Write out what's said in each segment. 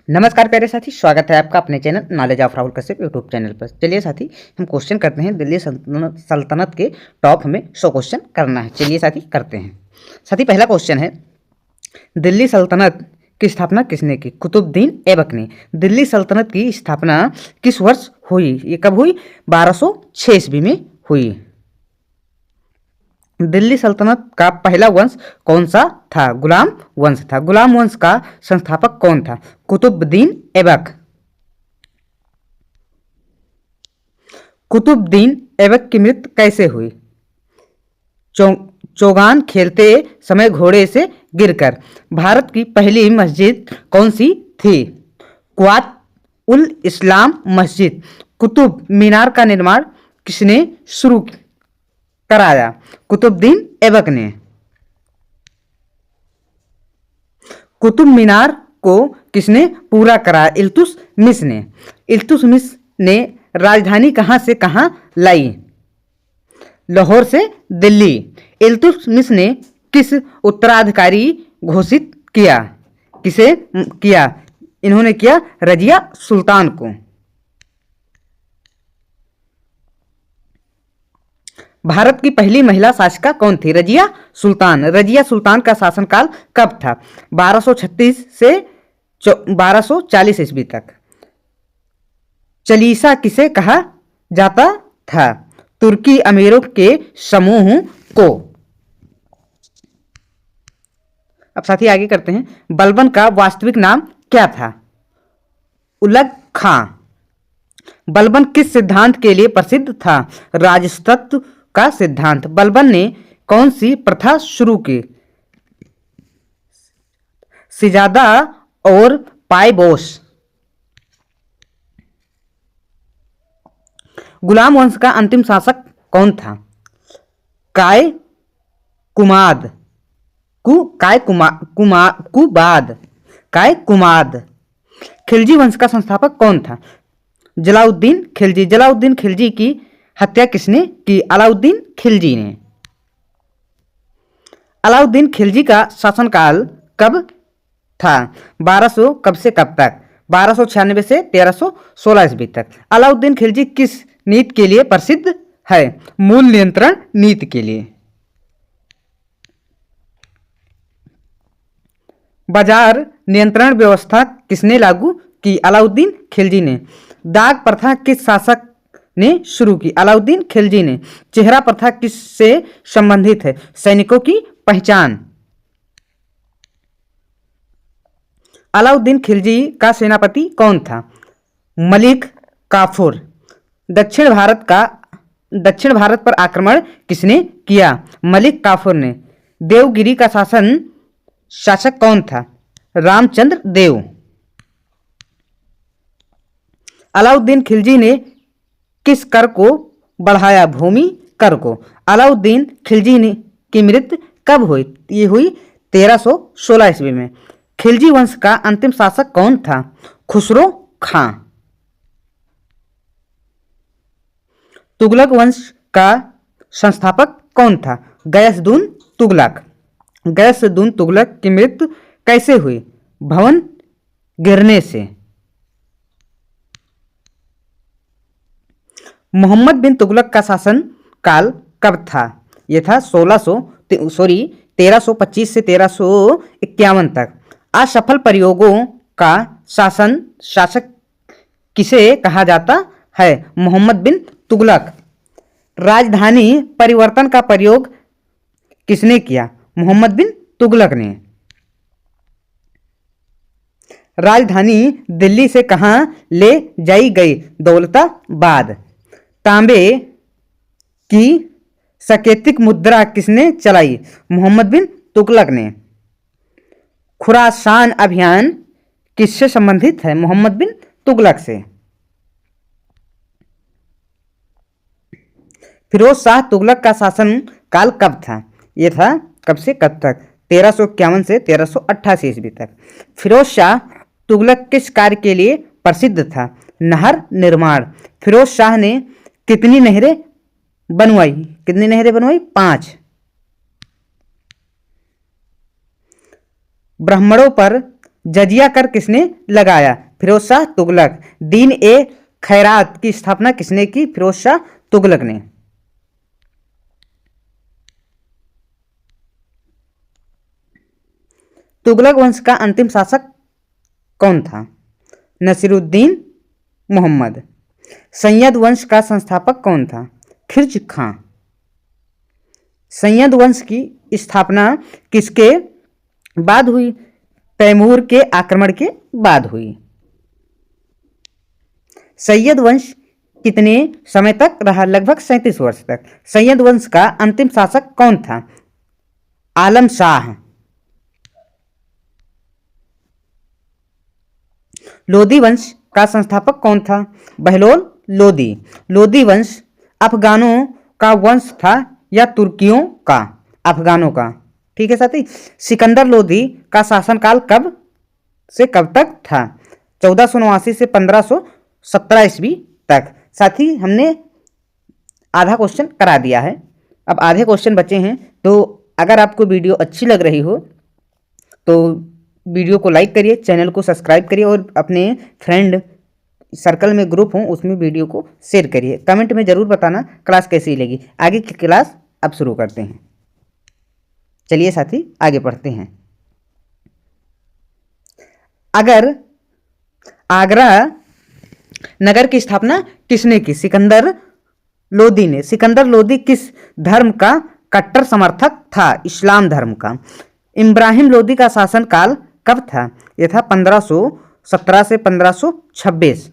नमस्कार प्यारे साथी, स्वागत है आपका अपने channel knowledge of Rahul Kashyap YouTube channel पर। चलिए साथी, हम क्वेश्चन करते हैं। दिल्ली सल्तनत के टॉप हमें 100 क्वेश्चन करना है। चलिए साथी करते हैं। साथी पहला क्वेश्चन है, दिल्ली सल्तनत की स्थापना किसने की? कुतुबुद्दीन ऐबक ने। दिल्ली सल्तनत की स्थापना किस वर्ष हुई? ये कब हुई? 1206 ईस्वी में हुई। दिल्ली सल्तनत का पहला वंश कौन सा था? गुलाम वंश था। गुलाम वंश का संस्थापक कौन था? कुतुबुद्दीन ऐबक। कुतुबुद्दीन ऐबक की मृत्यु कैसे हुई? चौगान खेलते समय घोड़े से गिरकर। भारत की पहली मस्जिद कौन सी थी? क्वात उल इस्लाम मस्जिद। कुतुब मीनार का निर्माण किसने शुरू कराया? कुतुबुद्दीन ऐबक ने। कुतुब मीनार को किसने पूरा कराया? इल्तुतमिश ने। इल्तुतमिश ने राजधानी कहां से कहां लाई? लाहौर से दिल्ली। इल्तुतमिश ने किस उत्तराधिकारी घोषित किया? किसे किया? इन्होंने किया रजिया सुल्तान को। भारत की पहली महिला शासिका कौन थी? रजिया सुल्तान। रजिया सुल्तान का शासनकाल कब था? 1236 से 1240 ईस्वी तक। चालीसा किसे कहा जाता था? तुर्की अमीरों के समूह को। अब साथी आगे करते हैं। बलबन का वास्तविक नाम क्या था? उलग खां। बलबन किस सिद्धांत के लिए प्रसिद्ध था? राजतत्व का सिद्धांत। बलबन ने कौन सी प्रथा शुरू की? सिजादा और पायबोस। गुलाम वंश का अंतिम शासक कौन था? काय कुमाद कुमाद। खिलजी वंश का संस्थापक कौन था? जलाउद्दीन खिलजी। जलाउद्दीन खिलजी की हत्या किसने की? अलाउद्दीन खिलजी ने। अलाउद्दीन खिलजी का शासनकाल कब था? 1200 कब से कब तक? 1296 से 1316 ईस्वी तक। अलाउद्दीन खिलजी किस नीति के लिए प्रसिद्ध है? मूल नियंत्रण नीति के लिए। बाजार नियंत्रण व्यवस्था किसने लागू की? अलाउद्दीन खिलजी ने। दाग प्रथा किस शासक ने शुरू की? अलाउद्दीन खिलजी ने। चेहरा प्रथा किससे संबंधित है? सैनिकों की पहचान। अलाउद्दीन खिलजी का सेनापति कौन था? मलिक काफूर। दक्षिण भारत पर आक्रमण किसने किया? मलिक काफूर ने। देवगिरी का शासक कौन था? रामचंद्र देव। अलाउद्दीन खिलजी ने किस कर को बढ़ाया? भूमि कर को। अलाउद्दीन खिलजी ने की मृत्यु कब हुई? ये हुई 1316 ईस्वी में। खिलजी वंश का अंतिम शासक कौन था? खुसरो खां। तुगलक वंश का संस्थापक कौन था? गयसुद्दीन तुगलक। गयसुद्दीन तुगलक की मृत्यु कैसे हुई? भवन गिरने से। मोहम्मद बिन तुगलक का शासन काल कब था? यह था 1325 से 1351 तक। असफल प्रयोगों का शासक किसे कहा जाता है? मोहम्मद बिन तुगलक। राजधानी परिवर्तन का प्रयोग किसने किया? मोहम्मद बिन तुगलक ने। राजधानी दिल्ली से कहां ले जाई गई? दौलताबाद। तांबे की साकेतिक मुद्रा किसने चलाई? मोहम्मद बिन तुगलक ने। खुरासान अभियान किससे संबंधित है? मोहम्मद बिन तुगलक से। फिरोज शाह तुगलक का शासन काल कब था? यह था कब से कब तक? 1351 से 1388 ईस्वी तक। फिरोज शाह तुगलक किस कार्य के लिए प्रसिद्ध था? नहर निर्माण। फिरोज शाह ने कितनी नहरें बनवाई? 5। ब्राह्मणों पर जजिया कर किसने लगाया? फिरोज शाह तुगलक। दीन ए खैरात की स्थापना किसने की? फिरोज शाह तुगलक ने। तुगलक वंश का अंतिम शासक कौन था? नसीरुद्दीन मोहम्मद। सैयद वंश का संस्थापक कौन था? खिर्ज खां। सैयद वंश की स्थापना किसके बाद हुई? तैमूर के आक्रमण के बाद हुई। सैयद वंश कितने समय तक रहा? लगभग 37 वर्ष तक। सैयद वंश का अंतिम शासक कौन था? आलम शाह। लोदी वंश का संस्थापक कौन था? बहलोल लोदी। लोदी वंश अफगानों का वंश था या तुर्कियों का? अफगानों का। ठीक है साथी। सिकंदर लोदी का शासनकाल कब से कब तक था? 1489 से 1517 ईस्वी तक। साथी हमने आधा क्वेश्चन करा दिया है, अब आधे क्वेश्चन बचे हैं। तो अगर आपको वीडियो अच्छी लग रही हो तो वीडियो को लाइक करिए, चैनल को सब्सक्राइब करिए और अपने फ्रेंड सर्कल में ग्रुप हो उसमें वीडियो को शेयर करिए। कमेंट में ज़रूर बताना क्लास कैसी लगी। आगे की क्लास अब शुरू करते हैं। चलिए साथी आगे पढ़ते हैं। अगर आगरा नगर की स्थापना किसने की? सिकंदर लोदी ने। सिकंदर लोदी किस धर्म का कट्टर समर्थक था? इस्लाम धर्म का। इब्राहिम लोदी का शासनकाल कब था? यह था 1517 से 1526।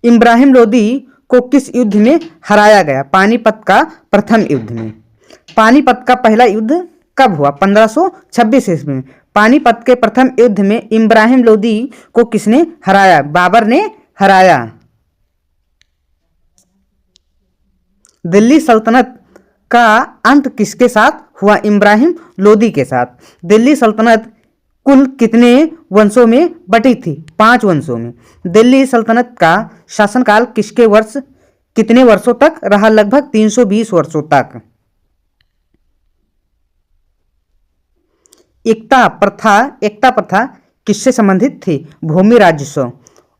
इब्राहिम लोदी को किस युद्ध में हराया गया? पानीपत का प्रथम युद्ध में। पानीपत का पहला युद्ध कब हुआ? 1526 ईस्वी में। पानीपत के प्रथम युद्ध में इब्राहिम लोदी को किसने हराया? बाबर ने हराया। दिल्ली सल्तनत का अंत किसके साथ हुआ? इब्राहिम लोदी के साथ। दिल्ली सल्तनत कुल कितने वंशों में बटी थी? 5 वंशों में। दिल्ली सल्तनत का शासनकाल कितने वर्षों तक रहा? लगभग 320 वर्षों तक। एकता प्रथा किससे संबंधित थी? भूमि राजस्व।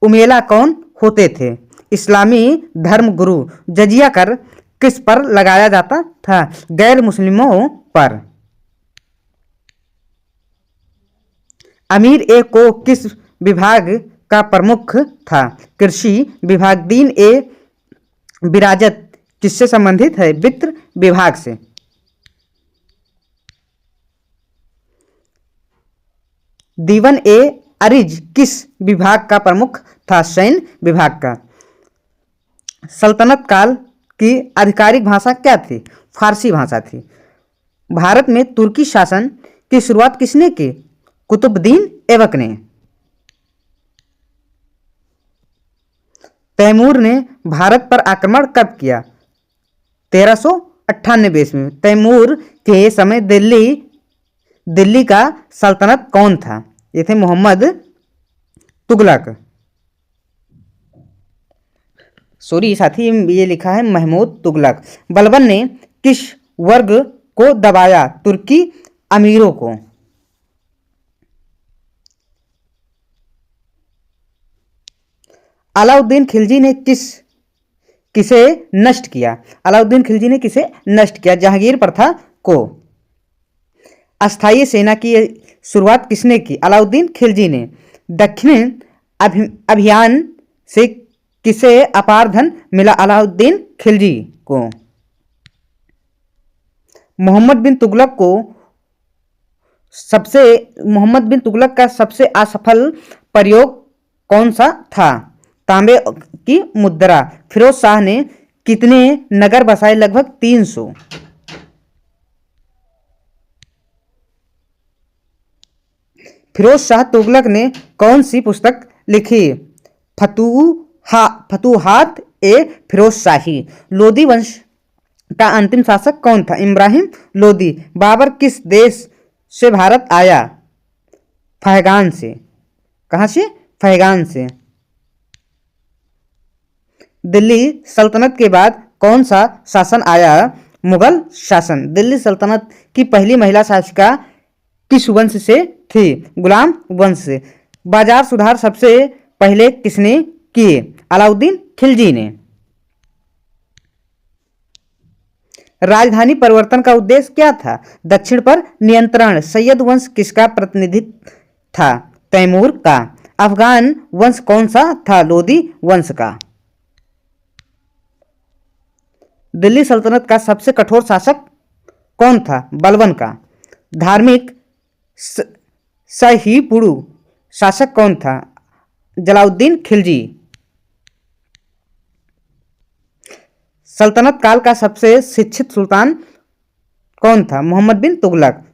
उमेला कौन होते थे? इस्लामी धर्म गुरु। जजिया कर किस पर लगाया जाता था? गैर मुस्लिमों पर। अमीर ए को किस विभाग का प्रमुख था? कृषि विभाग। दीन ए विराजत किससे संबंधित है? वित्त विभाग से। दीवन ए अरिज किस विभाग का प्रमुख था? सैन्य विभाग का। सल्तनत काल की आधिकारिक भाषा क्या थी? फारसी भाषा थी। भारत में तुर्की शासन की शुरुआत किसने की? कुतुबुद्दीन ऐबक ने। तैमूर ने भारत पर आक्रमण कब किया? 1398 ईस्वी में। तैमूर के समय दिल्ली का सल्तनत कौन था? ये थे मोहम्मद तुगलक। सॉरी साथी ये लिखा है महमूद तुगलक। बलबन ने किस वर्ग को दबाया? तुर्की अमीरों को। अलाउद्दीन खिलजी ने किसे नष्ट किया? अलाउद्दीन खिलजी ने किसे नष्ट किया? जहांगीर प्रथा को। अस्थायी सेना की शुरुआत किसने की? अलाउद्दीन खिलजी ने। दक्षिण अभियान से किसे अपार धन मिला? अलाउद्दीन खिलजी को। मोहम्मद बिन तुगलक का सबसे असफल प्रयोग कौन सा था? तांबे की मुद्रा। फिरोज शाह ने कितने नगर बसाए? लगभग 300। फिरोज शाह तुगलक ने कौन सी पुस्तक लिखी? फतूहात ए फिरोज शाही। लोदी वंश का अंतिम शासक कौन था? इब्राहिम लोदी। बाबर किस देश से भारत आया? फहगान से। कहाँ से? फहगान से। दिल्ली सल्तनत के बाद कौन सा शासन आया? मुगल शासन। दिल्ली सल्तनत की पहली महिला शासिका किस वंश से थी? गुलाम वंश से। बाजार सुधार सबसे पहले किसने किए? अलाउद्दीन खिलजी ने। राजधानी परिवर्तन का उद्देश्य क्या था? दक्षिण पर नियंत्रण। सैयद वंश किसका प्रतिनिधित्व था? तैमूर का। अफगान वंश कौन सा था? लोदी वंश का। दिल्ली सल्तनत का सबसे कठोर शासक कौन था? बलबन का। धार्मिक सहीपुरु शासक कौन था? जलाउद्दीन खिलजी। सल्तनत काल का सबसे शिक्षित सुल्तान कौन था? मोहम्मद बिन तुगलक।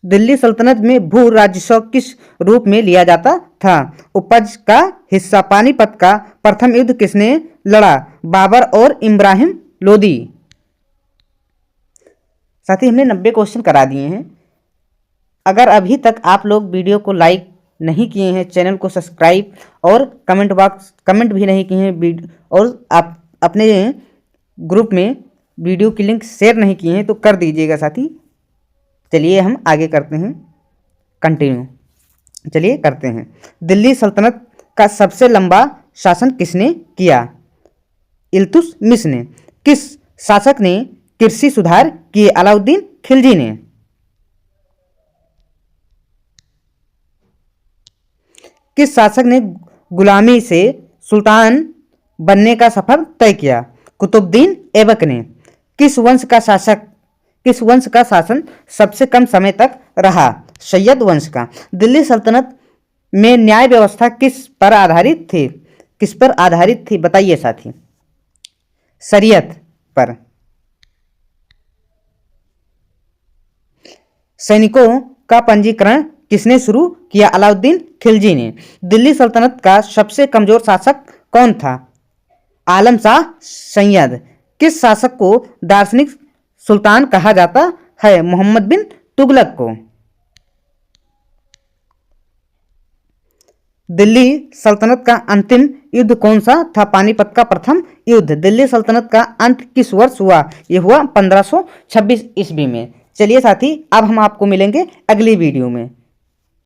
दिल्ली सल्तनत में भू राजस्व किस रूप में लिया जाता था? उपज का हिस्सा। पानीपत का प्रथम युद्ध किसने लड़ा? बाबर और इब्राहिम लोदी। साथ ही हमने 90 क्वेश्चन करा दिए हैं। अगर अभी तक आप लोग वीडियो को लाइक नहीं किए हैं, चैनल को सब्सक्राइब और कमेंट भी नहीं किए हैं और आप अपने ग्रुप में वीडियो की लिंक शेयर नहीं किए हैं तो कर दीजिएगा साथी। चलिए हम आगे करते हैं, कंटिन्यू। चलिए करते हैं। दिल्ली सल्तनत का सबसे लंबा शासन किसने किया? इल्तुतमिश ने। किस शासक ने कृषि सुधार किए? अलाउद्दीन खिलजी ने। किस शासक ने गुलामी से सुल्तान बनने का सफर तय किया? कुतुबुद्दीन ऐबक ने। किस वंश का शासन सबसे कम समय तक रहा? सैयद वंश का। दिल्ली सल्तनत में न्याय व्यवस्था किस पर आधारित थी? बताइए साथी। शरीयत पर। सैनिकों का पंजीकरण किसने शुरू किया? अलाउद्दीन खिलजी ने। दिल्ली सल्तनत का सबसे कमजोर शासक कौन था? आलम शाह सैयद। किस शासक को दार्शनिक सुल्तान कहा जाता है? मोहम्मद बिन तुगलक को। दिल्ली सल्तनत का अंतिम युद्ध कौन सा था? पानीपत का प्रथम युद्ध। दिल्ली सल्तनत का अंत किस वर्ष हुआ? यह हुआ 1526 ईस्वी में। चलिए साथी, अब हम आपको मिलेंगे अगली वीडियो में।